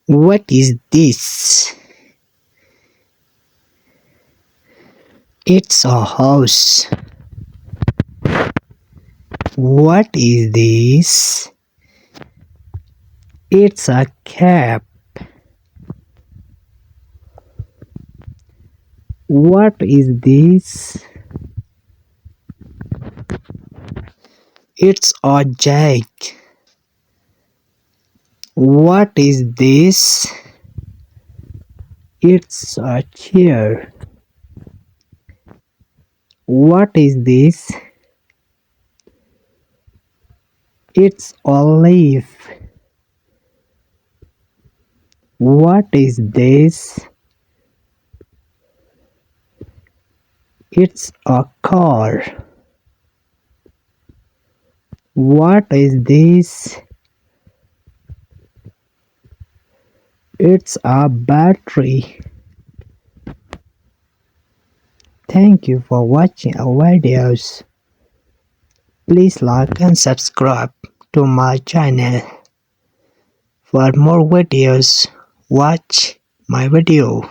What is this? It's a house. What is this? It's a cap. What is this? It's a jack. What is this? It's a chair. What is this? It's a leaf. What is this? It's a car. What is this? It's a battery. Thank you for watching our videos. Please like and subscribe to my channel. For more videos, watch my video.